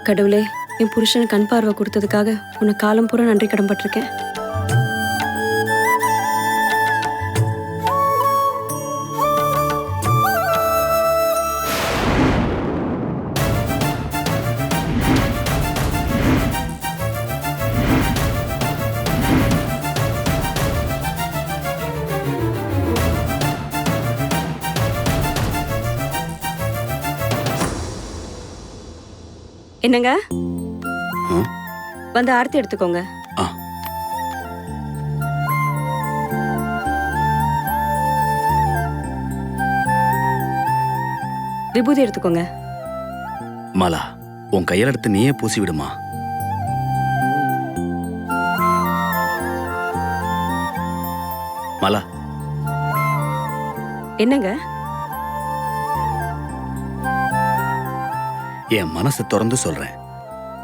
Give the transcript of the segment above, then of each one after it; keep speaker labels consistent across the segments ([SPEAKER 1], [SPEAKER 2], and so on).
[SPEAKER 1] கடவுளே, என் புருஷனுக்கு கண் பார்வை கொடுத்ததுக்காக உனக்கு காலம் பூரா நன்றி கடன் பட்டிருக்கேன். என்னங்க, வந்து ஆர்த்தி எடுத்துக்கோங்க. விபூதி எடுத்துக்கோங்க.
[SPEAKER 2] மாலா, உன் கையில எடுத்து நீயே பூசி விடுமா. மாலா.
[SPEAKER 1] என்னங்க?
[SPEAKER 2] என் மனசை திறந்து சொல்றேன்,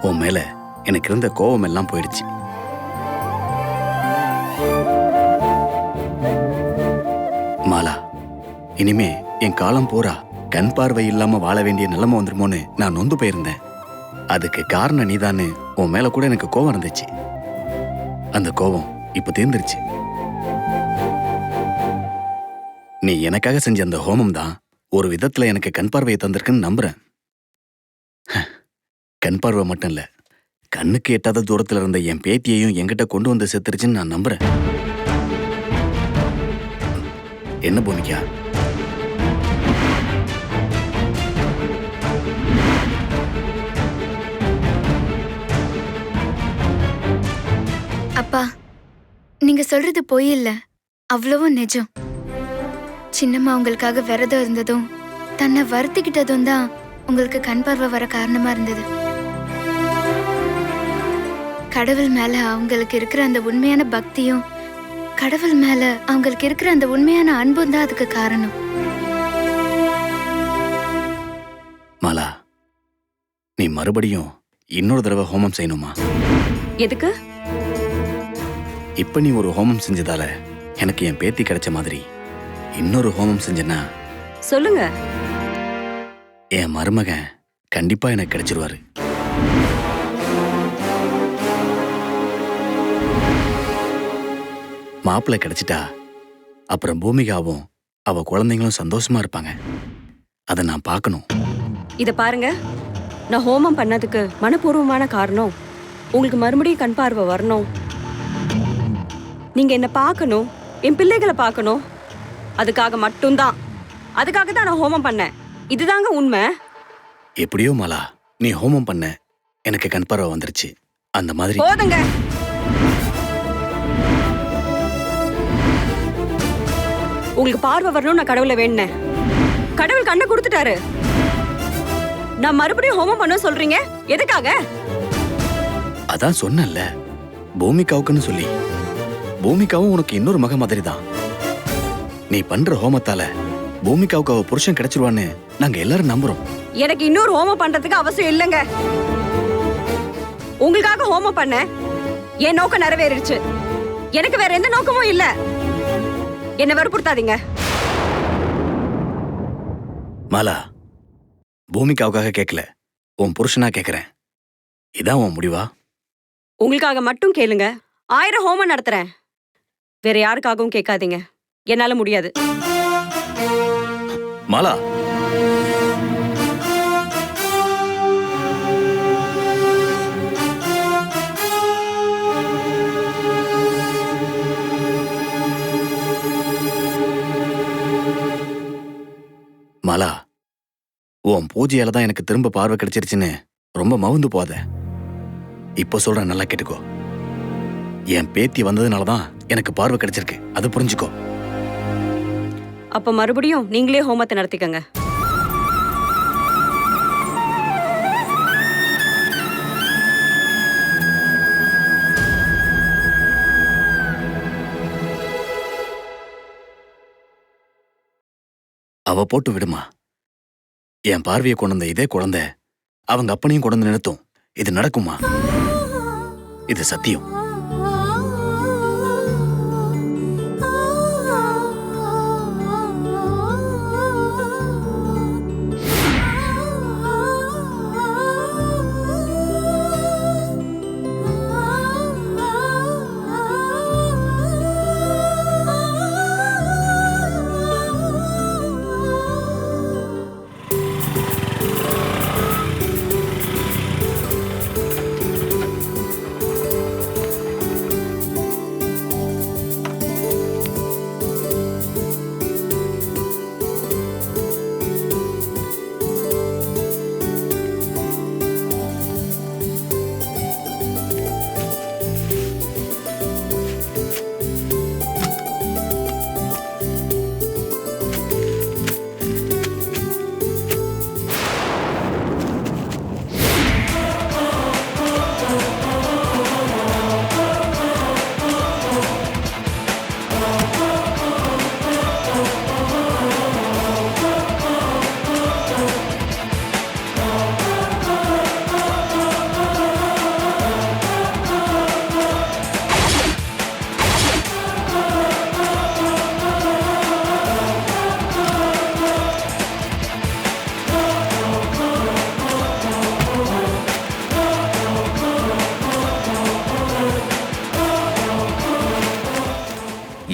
[SPEAKER 2] உன் மேல எனக்கு இருந்த கோபம் எல்லாம் போயிடுச்சு. மாலா, இனிமே என் காலம் பூரா கண் பார்வை இல்லாம வாழ வேண்டிய நிலைமை வந்துருமோன்னு நான் நொந்து போயிருந்தேன். அதுக்கு காரணம் நீதான்னு உன் மேல கூட எனக்கு கோபம் இருந்துச்சு. அந்த கோபம் இப்ப தீர்ந்துருச்சு. நீ எனக்காக செஞ்ச அந்த ஹோமம் தான் ஒரு விதத்துல எனக்கு கண் பார்வையை தந்திருக்குன்னு நம்புறேன். கண் பார்வை மட்டும் இல்ல, கண்ணுக்கு எட்டாத தூரத்துல இருந்த என் பேத்தியையும் என்கிட்ட கொண்டு வந்து சேர்த்துருச்சுன்னு நான் நம்புறேன். என்ன பூமிகா?
[SPEAKER 3] அப்பா, நீங்க சொல்றது பொய் இல்ல, அவ்வளவும் நிஜம். சின்னம்மா உங்களுக்காக விரதம் இருந்ததும் தன்னை வருத்திக்கிட்டதும் தான் உங்களுக்கு கண் பார்வை வர காரணமா இருந்தது. கடவுள் மேல அவங்களுக்கு இருக்கிற அந்த உண்மையான பக்தியும் கடவுள் மேல அவங்களுக்கு இருக்கிற அந்த உண்மையான அன்பும் தான் அதுக்கு காரணம்.
[SPEAKER 2] மாலா, நீ மறுபடியும் இன்னொரு தடவை ஹோமம் செய்யணுமா?
[SPEAKER 1] எதுக்கு?
[SPEAKER 2] இப்ப நீ ஒரு ஹோமம் செஞ்சதால எனக்கு என் பேத்தி கிடைச்ச மாதிரி இன்னொரு ஹோமம் செஞ்சனா
[SPEAKER 1] சொல்லுங்க.
[SPEAKER 2] என் மருமகன் கண்டிப்பா எனக்கு கிடைச்சிருவாரு. மாப்பிள்ளை கிடைச்சிட்டா அப்புறம் பூமிகாவும் அவ குழந்தைங்களும் சந்தோஷமா இருப்பாங்க. அதை நான் பார்க்கணும்.
[SPEAKER 1] இத பாருங்க, நான் ஹோமம் பண்ணதுக்கு மனப்பூர்வமான காரணம் உங்களுக்கு மறுபடியும் கண் பார்வை வரணும், நீங்க என்ன பார்க்கணும், என் பிள்ளைகளை பார்க்கணும். அதுக்காக மட்டும்தான், அதுக்காக தான் நான் ஹோமம் பண்ணேன். இதுதாங்க உண்மை.
[SPEAKER 2] எப்படியோ மாலா, நீ ஹோமம் பண்ண எனக்கு கண் பார்வை வந்துருச்சு. அந்த மாதிரி
[SPEAKER 1] போதுங்க. உங்களுக்கு பார்வை வரணும் நான் கடவுளை வேண்டினேன். கடவுள் கண்ணை கொடுத்துட்டாரு. நான் மறுபடியும் ஹோமம் பண்ண சொல்றீங்க, எதுக்காக?
[SPEAKER 2] அதான் சொன்னல, பூமிகாவுக்குன்னு சொல்லி. பூமிகாவும் உனக்கு இன்னொரு மக மாதிரி தான். நீ பண்ற ஹோமத்தால பூமிகாவுக்கு அவ புருஷன் கிடைச்சிருவான்னு நாங்க எல்லாரும் நம்புறோம்.
[SPEAKER 1] எனக்கு இன்னொரு ஹோமம் பண்றதுக்கு அவசியம் இல்லைங்க. உங்களுக்காக ஹோமம் பண்ண என் நோக்கம் நிறைவேறிடுச்சு. எனக்கு வேற எந்த நோக்கமும் இல்ல. என்ன வற்புறுத்தாதீங்க.
[SPEAKER 2] மாலா, பூமிகாவுக்காக கேட்கல, உன் புருஷனா கேட்கிறேன். இதான் உன் முடிவா?
[SPEAKER 1] உங்களுக்காக மட்டும் கேளுங்க. 1000 ஹோமம் நடத்துறேன். வேற யாருக்காகவும் கேட்காதீங்க. என்னால முடியாது.
[SPEAKER 2] மாலா, மாலா, உன் பூஜையால தான் எனக்கு திரும்ப பார்வை கிடைச்சிருச்சுன்னு ரொம்ப மவுந்து போத. இப்போ சொல்ற, நல்லா கேட்டுக்கோ. என் பேத்தி வந்ததுனாலதான் எனக்கு பார்வை கிடைச்சிருக்கு, அது புரிஞ்சுக்கோ.
[SPEAKER 1] அப்ப மறுபடியும் நீங்களே ஹோமத்தை நடத்திக்கங்க.
[SPEAKER 2] அவ போட்டு விடுமா. என் பார்வையை கொண்டு வந்த இதே குழந்தை அவங்க அப்பனையும் கொண்டு வந்து நிறுத்தும். இது நடக்குமா? இது சத்தியம்.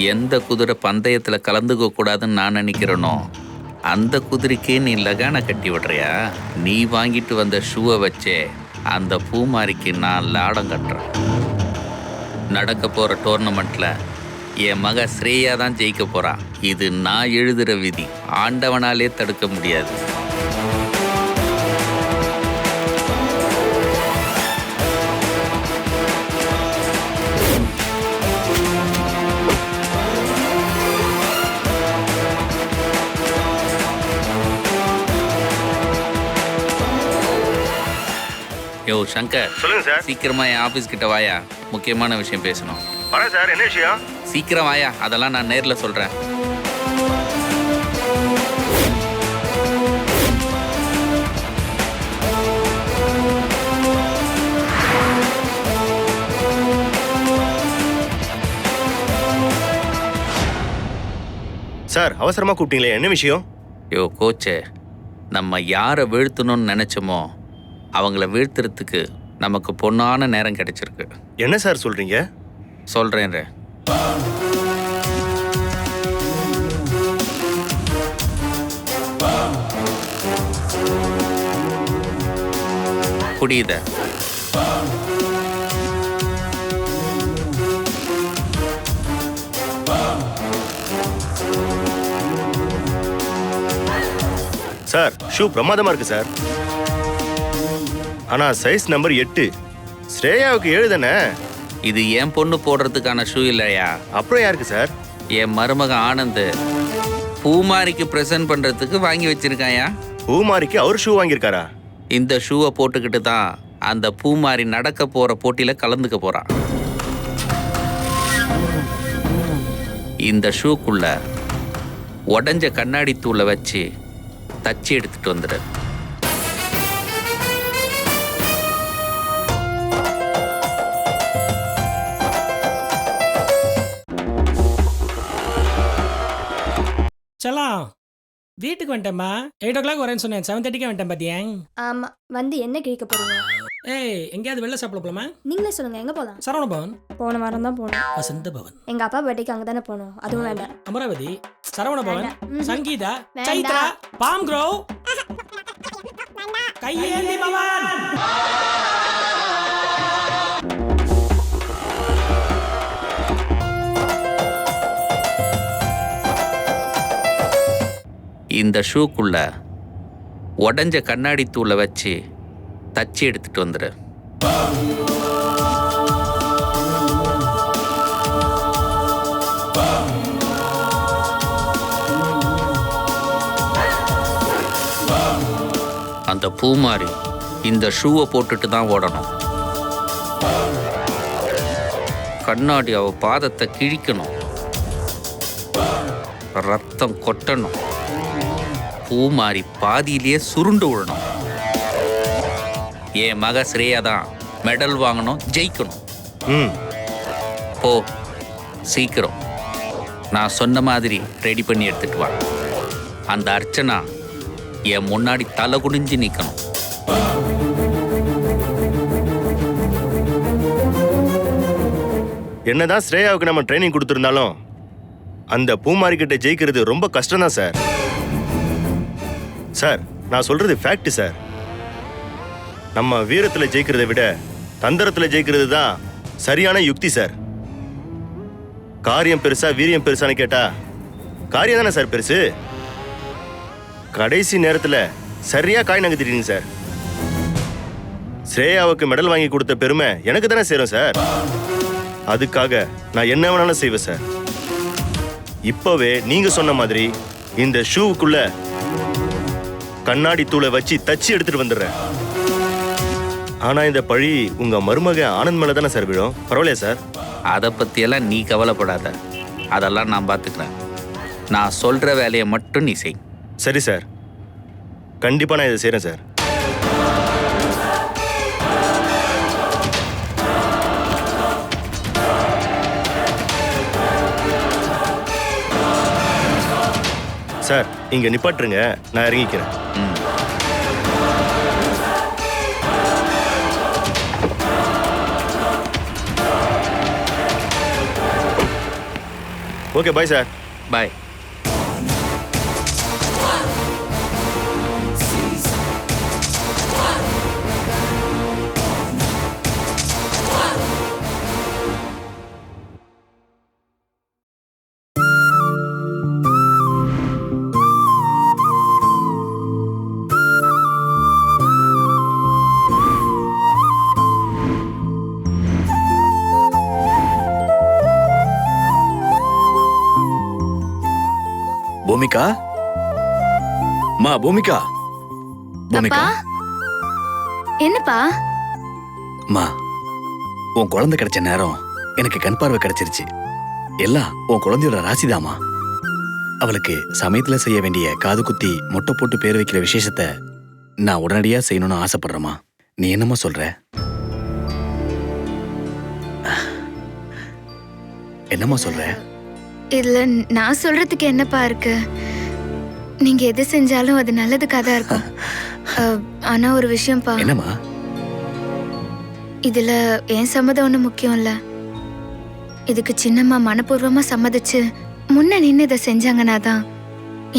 [SPEAKER 4] எந்த குதிரை பந்தயத்தில் கலந்துக்க கூடாதுன்னு நான் நினைக்கிறேனோ அந்த குதிரைக்கே நீ லகான கட்டி விடுறியா? நீ வாங்கிட்டு வந்த ஷூவை வச்சே அந்த பூமாரிக்கு நான் லாடம் கட்டுறேன். நடக்க போகிற டோர்னமெண்ட்டில் என் மக ஸ்ரேயா தான் ஜெயிக்க போகிறான். இது நான் எழுதுகிற விதி, ஆண்டவனாலே தடுக்க முடியாது. யோ சங்கர்,
[SPEAKER 5] சொல்லுங்க சார்.
[SPEAKER 4] சீக்கிரமா என் ஆபீஸ் கிட்ட வாயா, முக்கியமான விஷயம் பேசணும்.
[SPEAKER 5] வரேன் சார். என்ன விஷயம்?
[SPEAKER 4] சீக்கிரம் வாயா, அதெல்லாம் நான் நேர்ல சொல்றேன்.
[SPEAKER 5] சார், அவசரமா கூப்பிட்டீங்களே, என்ன விஷயம்?
[SPEAKER 4] யோ கோச்சே, நம்ம யாரை வீழ்த்தணும்னு நினைச்சோமோ அவங்கள வீழ்த்துறதுக்கு நமக்கு பொன்னான நேரம் கிடைச்சிருக்கு.
[SPEAKER 5] என்ன சார் சொல்றீங்க?
[SPEAKER 4] சொல்றேன். புரியுத?
[SPEAKER 5] சார், ஷூ பிரமாதமா இருக்கு சார். ஆனா சைஸ் நம்பர் 8, ஸ்ரேயாவுக்கு 7 தானே?
[SPEAKER 4] இது என் பொண்ணு போடுறதுக்கான ஷூ இல்லையா?
[SPEAKER 5] அப்புறம் யாருக்கு சார்?
[SPEAKER 4] என் மருமக ஆனந்த் பூமாரிக்கு ப்ரெசென்ட் பண்றதுக்கு வாங்கி வச்சிருக்காயா.
[SPEAKER 5] பூமாரிக்கு அவர் ஷூ வாங்கியிருக்காரா?
[SPEAKER 4] இந்த ஷூவை போட்டுக்கிட்டு தான் அந்த பூமாரி நடக்க போற போட்டியில கலந்துக்க போறான். இந்த ஷூக்குள்ள உடஞ்ச கண்ணாடி தூளை வச்சு தச்சு எடுத்துட்டு வந்துடு.
[SPEAKER 6] சலாம், வீட்டுக்கு வந்துட்டேம்மா. 8 o'clock வரேன்னு சொன்னேன். 7:30 வந்துட்டேன் பாத்தியா?
[SPEAKER 7] ஆமா, வந்து என்ன கேட்க போறீங்க?
[SPEAKER 6] ஏய், எங்கேயாவது வெளில சாப்பிட போலாமா?
[SPEAKER 7] நீங்களே சொல்லுங்க, எங்க போலாம்?
[SPEAKER 6] சரவண பவன்,
[SPEAKER 7] போன வாரம் தான் போனோம்.
[SPEAKER 6] வசந்த பவன்,
[SPEAKER 7] எங்க அப்பா பர்த்டேக்கு அங்க தானே போனோம். அதுவும் வேண்டாம்.
[SPEAKER 6] அமராவதி, சரவண பவன்,
[SPEAKER 7] வேண்டாம்.
[SPEAKER 6] சங்கீதா,
[SPEAKER 7] வேண்டாம்.
[SPEAKER 6] சைத்ரா, பாம் க்ரோவ், கையேந்தி பவன்.
[SPEAKER 4] இந்த ஷூக்குள்ள உடஞ்ச கண்ணாடி தூளை வச்சு தச்சு எடுத்துட்டு வந்துடு. அந்த பூமாரி இந்த ஷூவை போட்டுட்டு தான் ஓடணும். கண்ணாடி அவ பாதத்தை கிழிக்கணும், ரத்தம் கொட்டணும், பூமாரி பாதியிலேயே சுருண்டு விழணும். என் மக ஸ்ரேயா தான் மெடல் வாங்கணும், ஜெயிக்கணும்.
[SPEAKER 5] ம்,
[SPEAKER 4] போ சீக்கிரம். நான் சொன்ன மாதிரி ரெடி பண்ணி எடுத்துட்டு வா. அந்த அர்ச்சனா என் முன்னாடி தலை குனிஞ்சு நிற்கணும்.
[SPEAKER 5] என்னதான் ஸ்ரேயாவுக்கு நம்ம ட்ரைனிங் கொடுத்துருந்தாலும் அந்த பூமாரி கிட்ட ஜெயிக்கிறது ரொம்ப கஷ்டம் தான் சார். சார், நான் சொல்றது ஃபேக்ட் சார். நம்ம வீரத்துல ஜெயிக்கிறதை விட தந்திரத்துல ஜெயிக்கிறது தான் சரியான யுக்தி சார். காரியம் பெருசா வீரியம் பெருசான்னு கேட்டா காரியம் தானே சார் பெருசு. கடைசி நேரத்துல சரியா காய் நகர்த்திட்டீங்க சார். ஸ்ரேயாவுக்கு மெடல் வாங்கி கொடுத்த பெருமை எனக்கு தானே சேரும் சார். அதுக்காக நான் என்ன வேணாலும் செய்வேன் சார். இப்பவே நீங்க சொன்ன மாதிரி இந்த ஷூவுக்குள்ள கண்ணாடி தூளை வச்சு தச்சு எடுத்துட்டு வந்துடுறேன். ஆனா இந்த பழி உங்க மருமக ஆனந்த் மேல தானே சார் விழும். பரவாயில்லையா சார்?
[SPEAKER 4] அதை பற்றியெல்லாம் நீ கவலைப்படாத, அதெல்லாம் நான் பார்த்துக்கிறேன். நான் சொல்கிற வேலையை மட்டும் நீ செய்.
[SPEAKER 5] சரி சார், கண்டிப்பா நான் இதை செய்றேன் சார். சார், இங்க நிப்பாட்டுருங்க, நான் இறங்கிக்கிறேன். Okay bye sir.
[SPEAKER 4] Bye.
[SPEAKER 2] Bhoomika, மா பூமிகா. பூமிகா,
[SPEAKER 3] அப்பா என்னப்பா?
[SPEAKER 2] மா உன் குழந்தை கிடைச்ச நேரம் எனக்கு கண் பார்வை கிடைச்சிருச்சு. எல்லாம் உன் குழந்தையோட ராசிதாமா. அவளுக்கு சமயத்துல செய்ய வேண்டிய காது குத்தி மொட்டை போட்டு பேர் வைக்கிற விசேஷத்தை நான் உடனடியா செய்யணும்னு ஆசைப்படுறேம்மா. நீ என்னம்மா சொல்ற? என்னம்மா சொல்ற?
[SPEAKER 3] இதுல நான் சொல்றதுக்கு என்னப்பா இருக்கு? நீங்க எது செஞ்சாலும் அது நல்லதுக்காக தான் இருக்கும். ஆனா ஒரு விஷயம்ப்பா,
[SPEAKER 2] என்னம்மா?
[SPEAKER 3] இதுல என் சம்மதம் ஒண்ணு முக்கியம் இல்ல. இதுக்கு சின்னம்மா மனப்பூர்வமா சம்மதிச்சு முன்ன நின்னு இதை செஞ்சாங்கன்னா தான்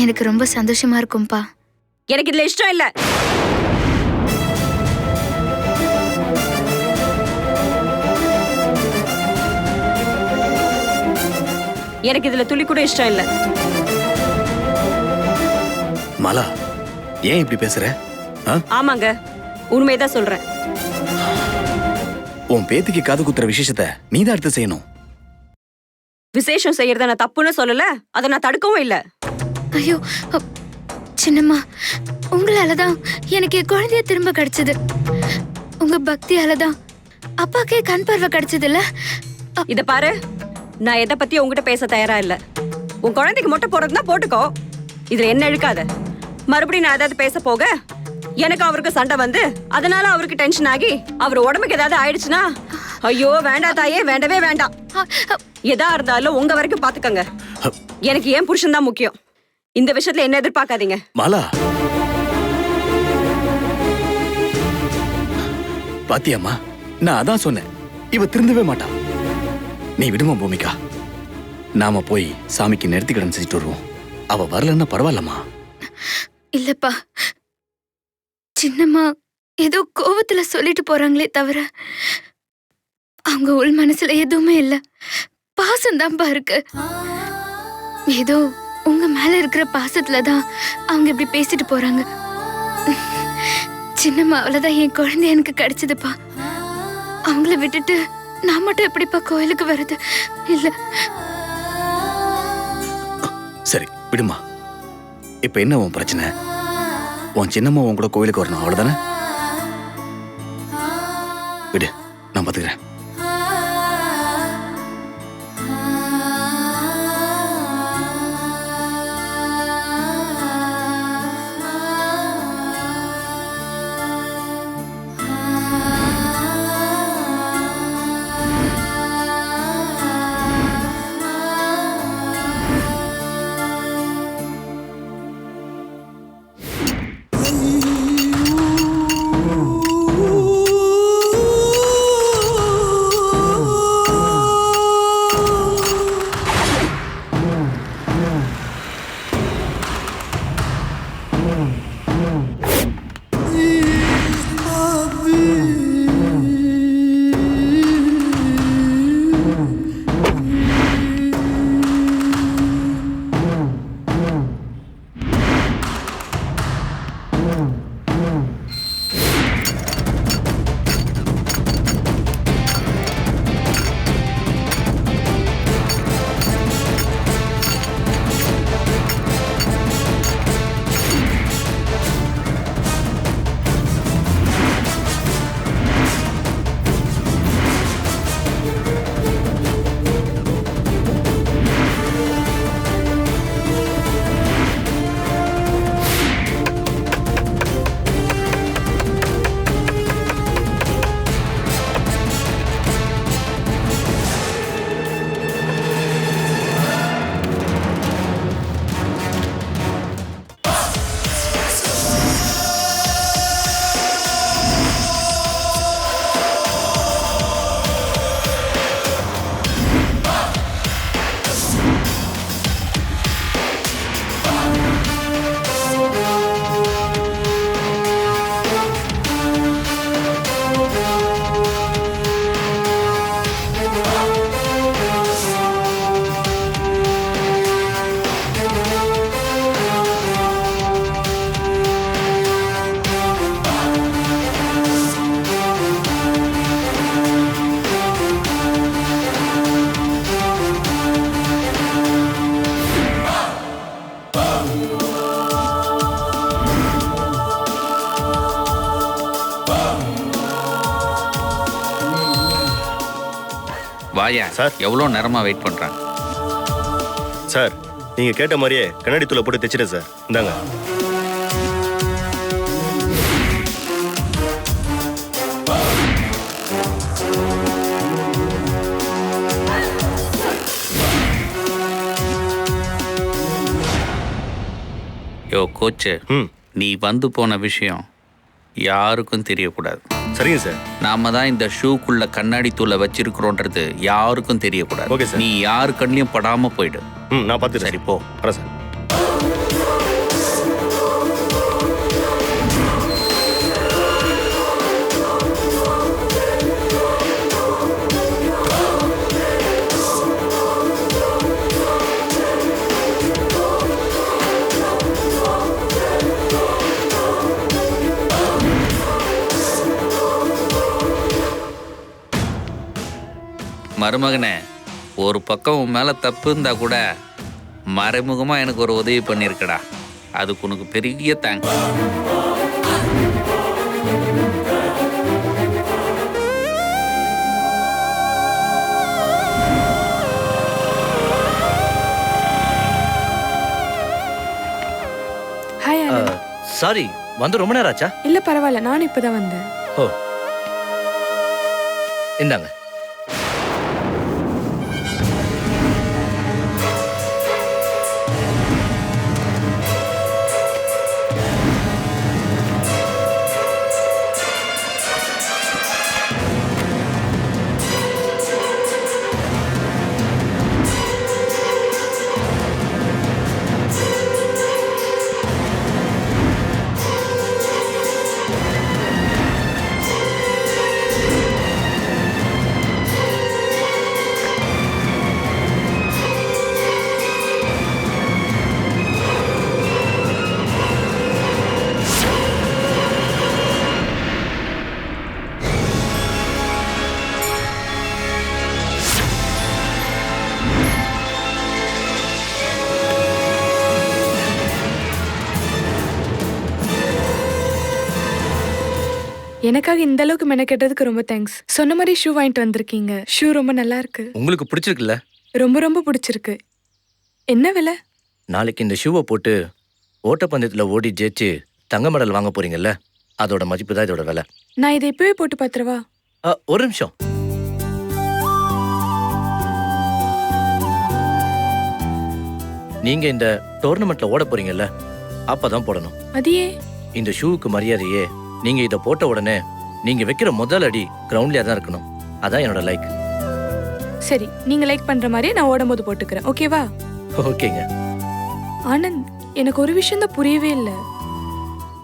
[SPEAKER 3] எனக்கு ரொம்ப சந்தோஷமா இருக்கும்பா.
[SPEAKER 1] எனக்கு இதுல இஷ்டம் இல்ல. எனக்கு இதுல துளி கூட இஷ்டம் இல்ல.
[SPEAKER 2] மாலா, ஏன் இப்படி பேசுற?
[SPEAKER 1] ஆமாங்க, உண்மையதான் சொல்றேன்.
[SPEAKER 2] உன் பேத்திக்கு காது குத்துற விசேஷத்தை நீதான் எடுத்து செய்யணும்.
[SPEAKER 1] விசேஷம் செய்யறத நான் தப்புன்னு சொல்லல, அதை நான் தடுக்கவும் இல்ல.
[SPEAKER 3] ஐயோ சின்னம்மா, உங்களாலதான் எனக்கு என் குழந்தைய திரும்ப கிடைச்சது. உங்க பக்தியாலதான் அப்பாக்கே கண் பார்வை கிடைச்சது இல்ல.
[SPEAKER 1] இத பாரு, நான் எதை பத்தி உங்ககிட்ட பேச தயாரா இல்ல. உன் குழந்தைக்கு மொட்டை போடுறதுனா போட்டுக்கோ, இதுல என்ன இழுக்காத. மறுபடியும் நான் ஏதாவது பேச போக எனக்கு அவருக்கு சண்டை வந்து அதனால அவருக்கு டென்ஷன் ஆகி அவர் உடம்புக்கு ஏதாவது ஆயிடுச்சுன்னா, ஐயோ வேண்டாம் தாயே, வேண்டவே வேண்டாம். எதா இருந்தாலும் உங்க வரைக்கும் பாத்துக்கங்க. எனக்கு ஏன் புருஷன் தான் முக்கியம். இந்த விஷயத்துல என்ன எதிர்பார்க்காதீங்க.
[SPEAKER 2] மாலா, பாத்தியாம்மா, நான் அதான் சொன்னேன், இவ திருந்தவே மாட்டா. நீ விடுமா பூமிகா, நாம போய் சாமிக்கு நிறுத்திக்கடன் செஞ்சுட்டு வருவோம். அவ வரலன்னா பரவாயில்லம்மா.
[SPEAKER 3] இல்லப்பா, சின்னம்மா ஏதோ கோவத்துல சொல்லிட்டு போறாங்களே தவிர அவங்க உள் மனசுல எதுவுமே இல்ல. பாசம்தான்ப்பா இருக்கு. ஏதோ உங்க மேல இருக்கிற பாசத்துலதான் அவங்க இப்படி பேசிட்டு போறாங்க. சின்னம்மா அவ்வளவுதான் என் குழந்தை எனக்கு கிடைச்சதுப்பா. அவங்கள விட்டுட்டு நான் மட்டும் எப்படிப்பா கோயிலுக்கு வருது? இல்ல.
[SPEAKER 2] சரி விடுமா. இப்ப என்ன உன் பிரச்சனை? உன் சின்னம்மா உன் கூட கோயிலுக்கு வரணும், அவ்வளவுதானே? விடு, நான் பாத்துக்கிறேன்.
[SPEAKER 4] வாயா
[SPEAKER 5] சார்.
[SPEAKER 4] எவ்வளோ நேரமா வெயிட் பண்றாங்க.
[SPEAKER 5] சார் நீங்க கேட்ட மாதிரியே கண்ணாடி தூளை போட்டு தைச்சிட்டேன் சார். இந்தாங்க.
[SPEAKER 4] யோ கோச்சு,
[SPEAKER 5] ம்
[SPEAKER 4] நீ வந்து போன விஷயம் யாருக்கும் தெரியக்கூடாது.
[SPEAKER 5] சரிங்க சார்.
[SPEAKER 4] நாம தான் இந்த ஷூக்குள்ள கண்ணாடி தூளை வச்சிருக்கிறோன்றது யாருக்கும் தெரியக்கூடாது.
[SPEAKER 5] Okay sir.
[SPEAKER 4] நீ யாரு கண்ணிலையும் படாம போயிடு.
[SPEAKER 5] ம் நான் பார்த்துக்கிறேன்.
[SPEAKER 4] சரி போ.
[SPEAKER 5] வரேன் சார்.
[SPEAKER 4] மருமகனே, ஒரு பக்கம் உன் மேல தப்பு இருந்தா கூட மறைமுகமா எனக்கு ஒரு உதவி பண்ணியிருக்கடா. அதுக்கு உனக்கு பெரிய தேங்க்ஸ்.
[SPEAKER 8] ஹாய் ஆனந்த்.
[SPEAKER 9] சாரி, வந்து ரொம்ப நேரம் ஆச்சா?
[SPEAKER 8] இல்ல பரவாயில்ல, நானும் இப்பதான் வந்தேன்.
[SPEAKER 9] ஓ, இந்தாங்க.
[SPEAKER 8] எனக்காக இந்த அளவுக்கு மெனக்கெட்டதுக்கு ரொம்ப தேங்க்ஸ். சொன்ன மாதிரி ஷூ வாங்கிட்டு வந்திருக்கீங்க. ஷூ ரொம்ப நல்லா இருக்கு.
[SPEAKER 9] உங்களுக்கு பிடிச்சிருக்குல்ல?
[SPEAKER 8] ரொம்ப ரொம்ப பிடிச்சிருக்கு. என்ன விலை?
[SPEAKER 9] நாளைக்கு இந்த ஷூவை போட்டு ஓட்டப்பந்தயத்தில் ஓடி ஜெயிச்சு தங்க மெடல் வாங்க போறீங்கல்ல, அதோட மதிப்பு தான் இதோட விலை.
[SPEAKER 8] நான் இதை இப்பவே போட்டு பாத்துறவா?
[SPEAKER 9] ஒரு நிமிஷம். நீங்க இந்த டோர்னமெண்ட்ல ஓட போறீங்கல்ல, அப்பதான் போடணும்.
[SPEAKER 8] அதையே
[SPEAKER 9] இந்த ஷூவுக்கு மரியாதையே நீங்க இதை போட்ட உடனே நீங்க வைக்கிற முதல் அடி கிரவுண்ட்லயே தான் இருக்கணும். அதான் என்னோட லைக்.
[SPEAKER 8] சரி, நீங்க லைக் பண்ற மாதிரியே நான் ஓடும்போது போட்டுக்கிறேன். ஓகேவா?
[SPEAKER 9] ஓகேங்க.
[SPEAKER 8] ஆனந்த், எனக்கு ஒரு விஷயம் தான் புரியவே இல்லை.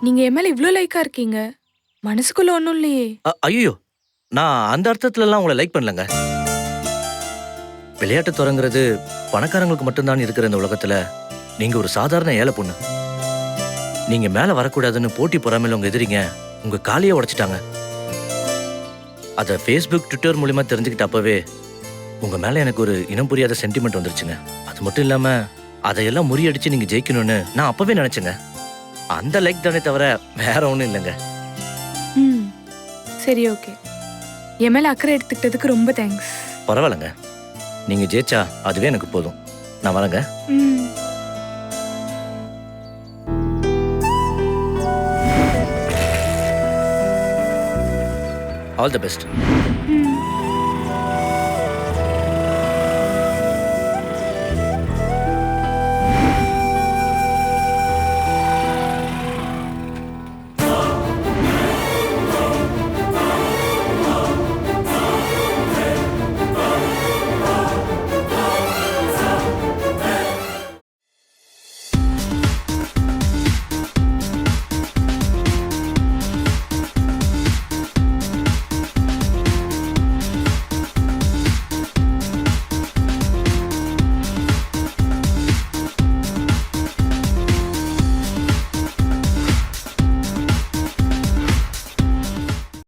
[SPEAKER 8] நீங்க என் மேல இவ்ளோ லைக்கா இருக்கீங்க, மனசுக்குள்ள ஒண்ணும் இல்லையே?
[SPEAKER 9] ஐயோ, நான் அந்த அர்த்தத்துல எல்லாம் உங்களை லைக் பண்ணலங்க. விளையாட்டு தொடங்குறது பணக்காரங்களுக்கு மட்டும்தான் இருக்கிற இந்த உலகத்துல நீங்க ஒரு சாதாரண ஏழை பொண்ணு. நீங்க மேல வரக்கூடாதுன்னு போட்டி பொறாமையில உங்க எதிரிங்க உங்க காலியை உடைச்சிட்டாங்க. அத ஃபேஸ்புக், ட்விட்டர் மூலியமா தெரிஞ்சுக்கிட்ட அப்பவே உங்க மேல எனக்கு ஒரு இனம் புரியாத சென்டிமெண்ட் வந்துருச்சுங்க. அது மட்டும் இல்லாம அதையெல்லாம் முறியடிச்சு நீங்க ஜெயிக்கணும்னு நான் அப்பவே நினைச்சேங்க. அந்த லைக் தானே தவிர வேற ஒண்ணும் இல்லைங்க.
[SPEAKER 8] சரி, ஓகே. என் மேல அக்கறை எடுத்துக்கிட்டதுக்கு ரொம்ப தேங்க்ஸ்.
[SPEAKER 9] பரவாயில்லைங்க, நீங்க ஜெயிச்சா அதுவே எனக்கு போதும். நான் வரேங்க. All the best.